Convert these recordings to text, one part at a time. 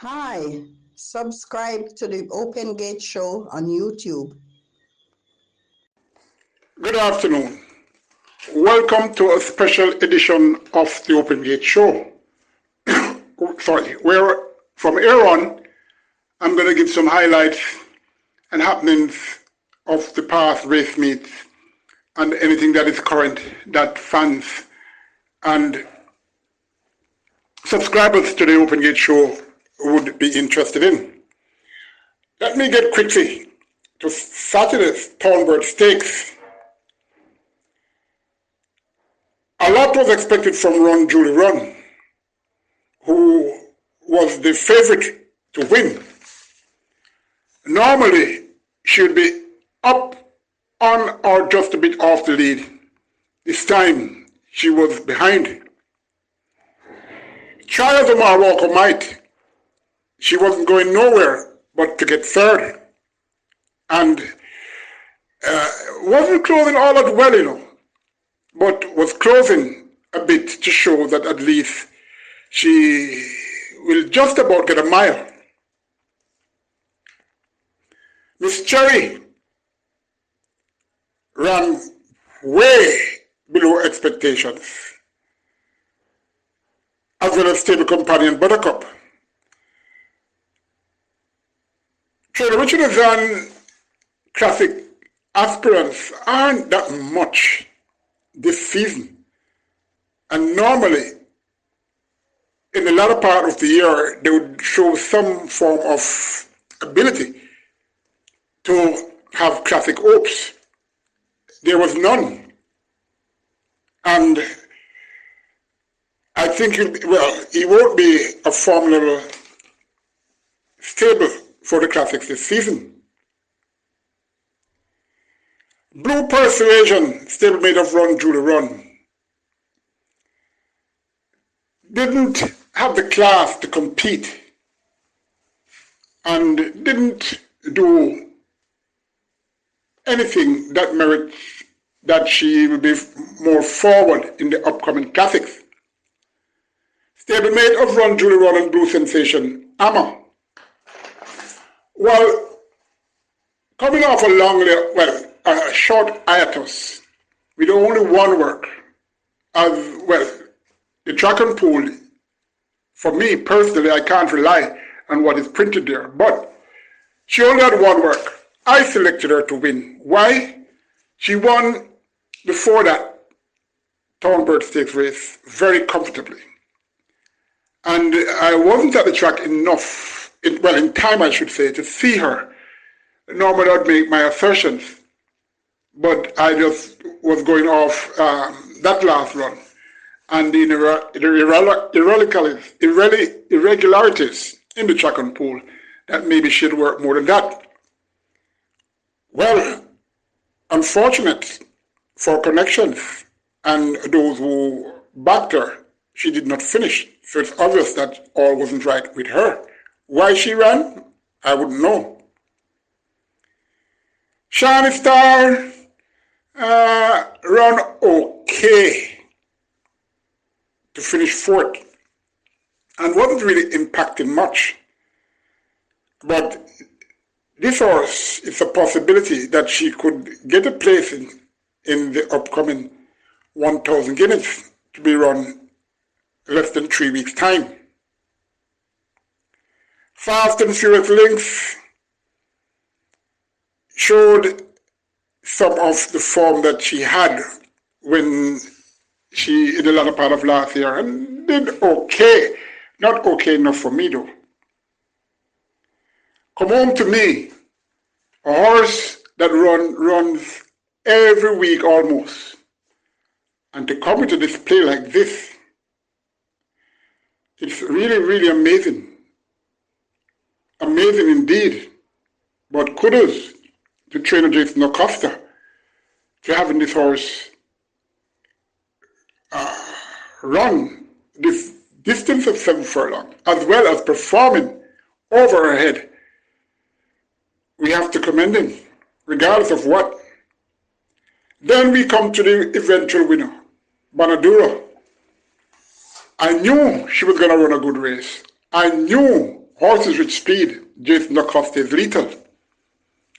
Hi, subscribe to the Open Gate Show on YouTube. Good afternoon. Welcome to a special edition of the Open Gate Show. Where from here on, I'm going to give some highlights and happenings of the past race meets and anything that is current that fans and subscribers to the Open Gate Show would be interested in. Let me get quickly to Saturday's Thornbird Stakes. A lot was expected from Run Julie Run, who was the favorite to win. Normally, she would be up on or just a bit off the lead. This time, she was behind. Try as a walk of might, she wasn't going nowhere but to get third. And wasn't closing all that well, but was closing a bit to show that at least she will just about get a mile. Miss Cherry ran way below expectations, as well as stable companion Buttercup. Trader Richard and classic aspirants aren't that much this season, and normally in the latter part of the year they would show some form of ability to have classic hopes. There was none, and I think he won't be a formidable stable for the classics this season. Blue Persuasion, stablemate of Run Julie Run, didn't have the class to compete and didn't do anything that merits that she will be more forward in the upcoming classics. Stablemate of Run Julie Run and Blue Sensation, Amma. Well, coming off a short hiatus with only one work, as well, the track and pool, for me personally, I can't rely on what is printed there, but she only had one work. I selected her to win. Why? She won before that Thornbird Stakes race very comfortably. And I wasn't at the track enough, in time I should say, to see her. Normally I'd make my assertions, but I just was going off that last run. And the irregularities in the track and pool, that maybe she'd work more than that. Well, unfortunate for connections and those who backed her, she did not finish. So it's obvious that all wasn't right with her. Why she ran, I wouldn't know. Shiny Star run okay to finish fourth and wasn't really impacting much. But this horse, it's a possibility that she could get a place in the upcoming 1,000 guineas to be run less than 3 weeks' time. Fast and Furious Links showed some of the form that she had when she, in the latter part of last year, and did okay. Not okay enough for me though. Come Home to Me, a horse that runs every week almost. And to come into display like this, it's really, really amazing. Amazing indeed. But kudos to trainer Jason Acosta to having this horse run this distance of 7 furlong, as well as performing over her head. We have to commend him, regardless of what. Then we come to the eventual winner, Bonadura. I knew she was going to run a good race. I knew horses with speed, Jason Acosta is lethal.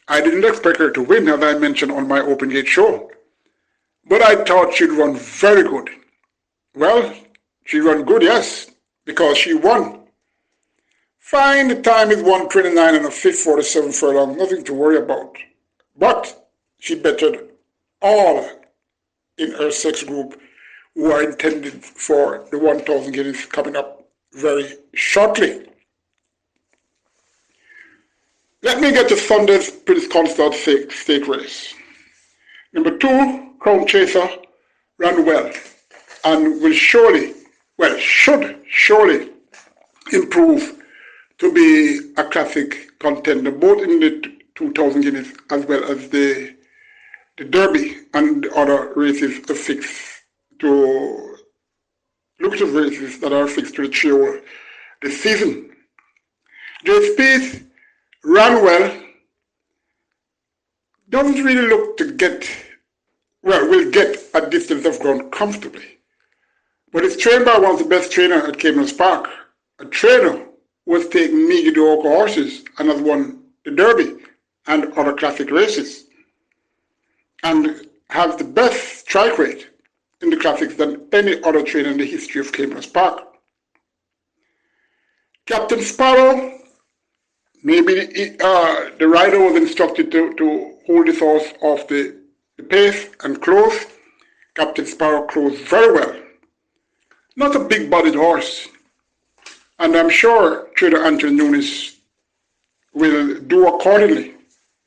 I didn't expect her to win, as I mentioned on my open gate show. But I thought she'd run very good. Well, she ran good, yes, because she won. Fine, the time is 1:29 and a fifth 47 furlong, nothing to worry about. But she bettered all in her sex group who are intended for the 1,000 guineas coming up very shortly. Let me get to Sunday's Prince Consort stake race. Number 2, Crown Chaser, ran well and will should surely improve to be a classic contender, both in the 2,000 guineas as well as the Derby and the other races affixed to lucrative races that are fixed to the trio this season. Jay Speed ran well, doesn't really look to will get a distance of ground comfortably. But it's trained by one of the best trainers at Caymanas Park, a trainer who has taken mediocre horses and has won the Derby and other classic races, and has the best strike rate in the classics than any other trainer in the history of Caymanas Park. Captain Sparrow, maybe the rider was instructed to hold his horse off the pace and close. Captain Sparrow closed very well. Not a big-bodied horse, and I'm sure trainer Anthony Nunes will do accordingly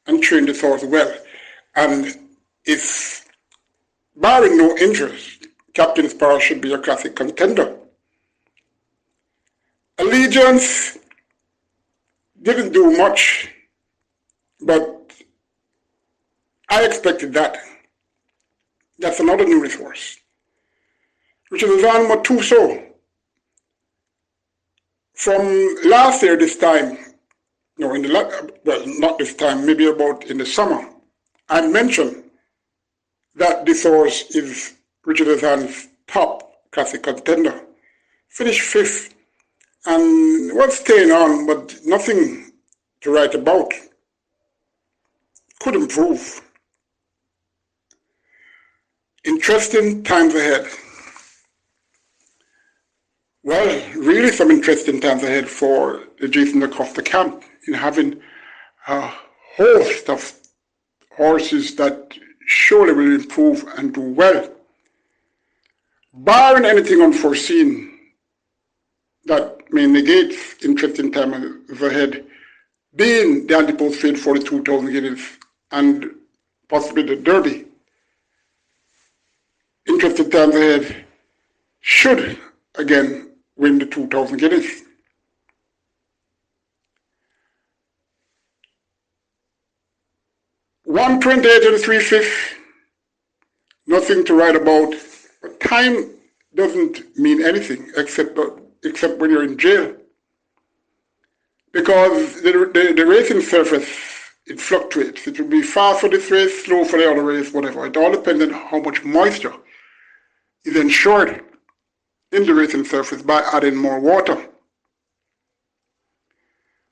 and train this horse well. And if, barring no injuries, Captain Sparrow should be a classic contender. Allegiance didn't do much, but I expected that. That's another Nunes horse. Richard Azan Matuso. From last year, this time, no, not this time, maybe about in the summer, I mentioned that this horse is Richard Azan's top classic contender. Finished 5th and was staying on, but nothing to write about. Could improve. Interesting times ahead. Well, really some interesting times ahead for the Jason Acosta camp in having a host of horses that surely will improve and do well. Barring anything unforeseen that may negate interesting times ahead, being the anti-post trade for the 2,000 guineas and possibly the Derby, interesting times ahead should again win the 2,000 guineas. $128 and 3/5, nothing to write about. But time doesn't mean anything except when you're in jail, because the racing surface, it fluctuates. It will be fast for this race, slow for the other race, whatever. It all depends on how much moisture is ensured in the racing surface by adding more water.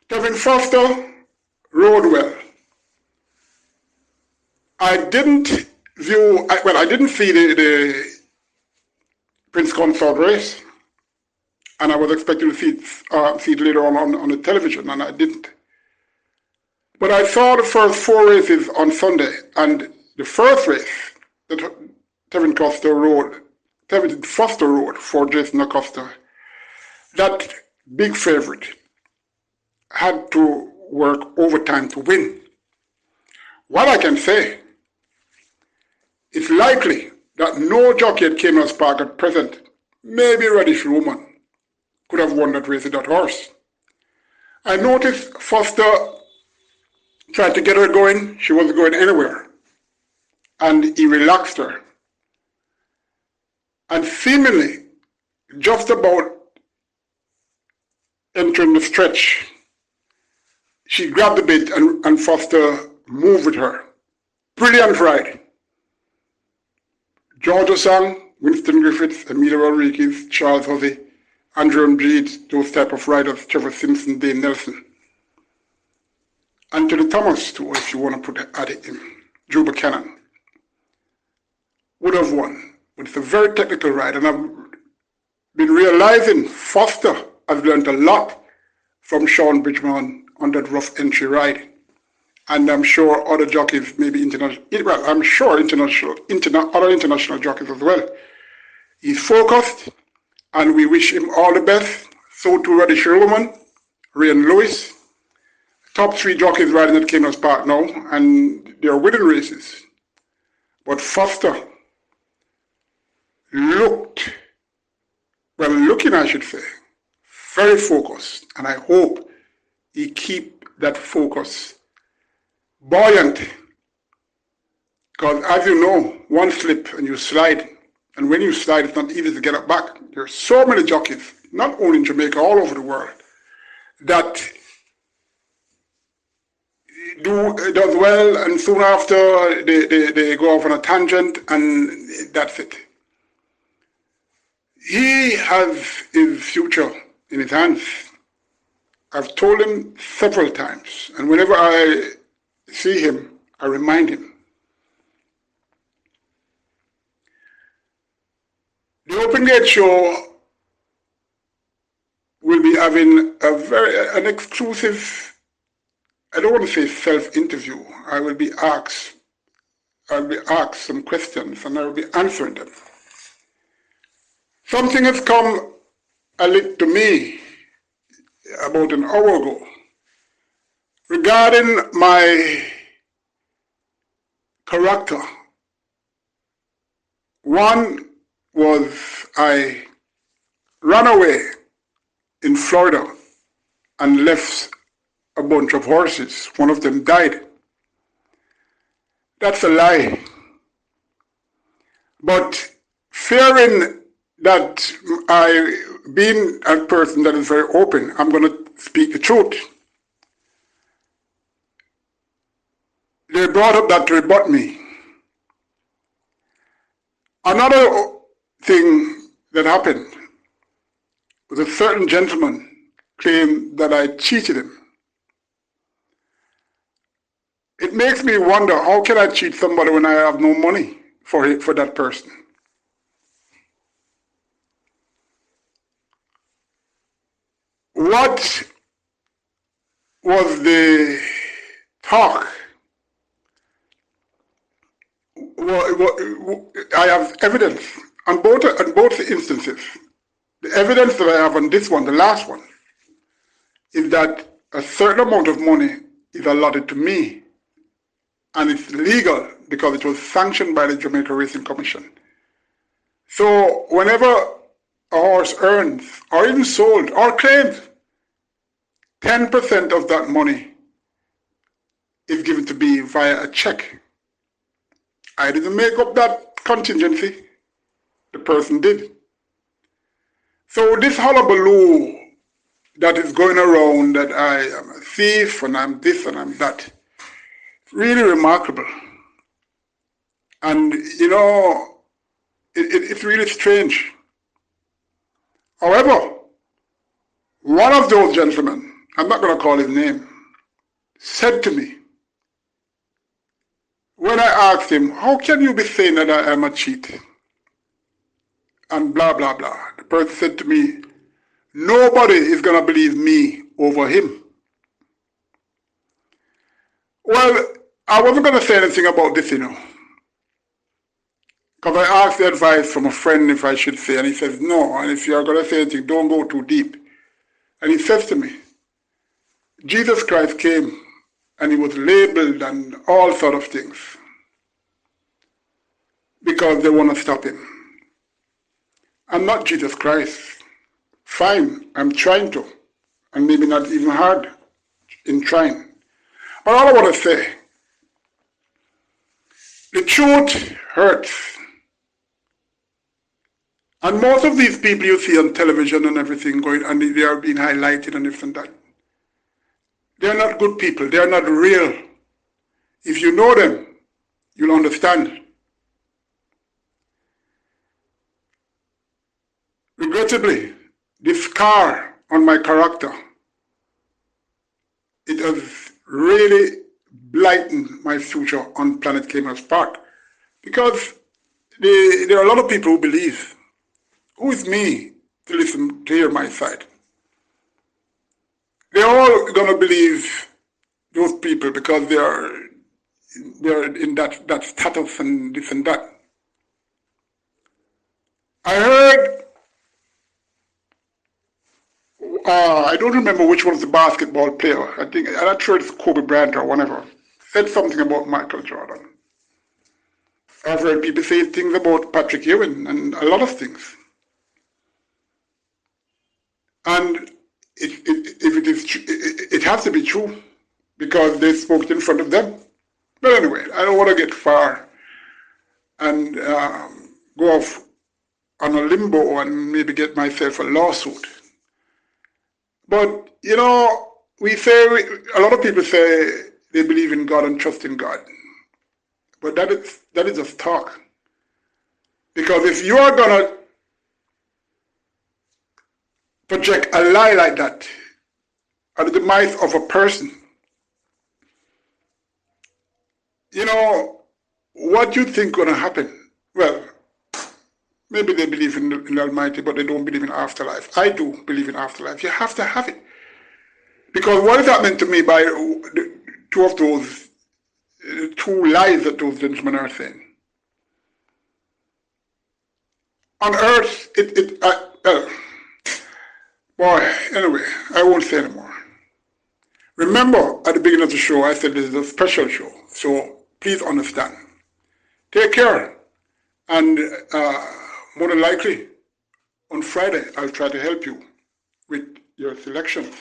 Kevin Foster rode well. I didn't see the Prince Consort race, and I was expecting to see it later on the television, and I didn't. But I saw the first 4 races on Sunday, and the first race that Kevin Foster rode for Jason Acosta, that big favorite had to work overtime to win. What I can say, it's likely that no jockey at Caymanas Park at present, maybe Radish Roman, could have won that race with that horse. I noticed Foster tried to get her going. She wasn't going anywhere. And he relaxed her. And seemingly, just about entering the stretch, she grabbed the bit and Foster moved with her. Brilliant ride. Georgia Sang, Winston Griffiths, Emilio Rodriguez, Charles Hussey, Andrew Breed, those type of riders, Trevor Simpson, Dane Nelson. Anthony Thomas too, if you want to add it in. Drew Buchanan would have won. But it's a very technical ride, and I've been realizing Foster has learned a lot from Sean Bridgman on that rough entry ride. And I'm sure other jockeys, maybe international, well, I'm sure other international jockeys as well. He's focused, and we wish him all the best. So too Roddy Sherwoman, Ryan Lewis, top 3 jockeys riding at Caymanas Park now, and they're winning races. But Foster looked, well, looking I should say, very focused, and I hope he keep that focus buoyant, because as you know, one slip and you slide, and when you slide it's not easy to get up back. There are so many jockeys, not only in Jamaica, all over the world, that does well, and soon after they go off on a tangent, and that's it. He has his future in his hands. I've told him several times, and whenever I see him, I remind him. The Open Gate Show will be having an exclusive, I don't want to say self-interview. I'll be asked some questions and I will be answering them. Something has come a little to me about an hour ago regarding my character. One was I ran away in Florida and left a bunch of horses. One of them died. That's a lie. But fearing that being a person that is very open, I'm going to speak the truth. They brought up that to rebut me. Another thing that happened was a certain gentleman claimed that I cheated him. It makes me wonder, how can I cheat somebody when I have no money for that person? What was the talk? I have evidence on both instances. The evidence that I have on this one, the last one, is that a certain amount of money is allotted to me, and it's legal because it was sanctioned by the Jamaica Racing Commission. So whenever a horse earns, or even sold, or claimed, 10% of that money is given to me via a check. I didn't make up that contingency. The person did. So this hullabaloo that is going around that I am a thief and I'm this and I'm that, really remarkable. And you know, it's really strange. However, one of those gentlemen, I'm not going to call his name, said to me, when I asked him, how can you be saying that I am a cheat? And blah, blah, blah. The person said to me, nobody is going to believe me over him. Well, I wasn't going to say anything about this, you know. Because I asked the advice from a friend if I should say, and he says, no, and if you're going to say anything, don't go too deep. And he says to me, Jesus Christ came and he was labeled and all sort of things because they want to stop him. I'm not Jesus Christ. Fine, I'm trying to, and maybe not even hard in trying. But all I want to say, the truth hurts. And most of these people you see on television and everything going, and they are being highlighted and this and that, they're not good people. They're not real. If you know them, you'll understand. Regrettably, this scar on my character, it has really blighted my future on planet Caymanas Park. Because there are a lot of people who believe, who is me to listen, to hear my side? They're all going to believe those people because they're in that status and this and that. I heard, I don't remember which was the basketball player. I'm not sure it's Kobe Bryant or whatever. Said something about Michael Jordan. I've heard people say things about Patrick Ewing and a lot of things. And it has to be true because they spoke in front of them. But anyway, I don't want to get far and go off on a limbo and maybe get myself a lawsuit. But, you know, a lot of people say they believe in God and trust in God. But that is just talk. Because if you are going to project a lie like that at the demise of a person, you know, what you think going to happen? Well, maybe they believe in the Almighty, but they don't believe in afterlife. I do believe in afterlife. You have to have it. Because what is happening to me by two of those, two lies that those gentlemen are saying? On earth, boy, anyway, I won't say anymore. Remember, at the beginning of the show, I said this is a special show, so please understand. Take care, and more than likely, on Friday, I'll try to help you with your selections.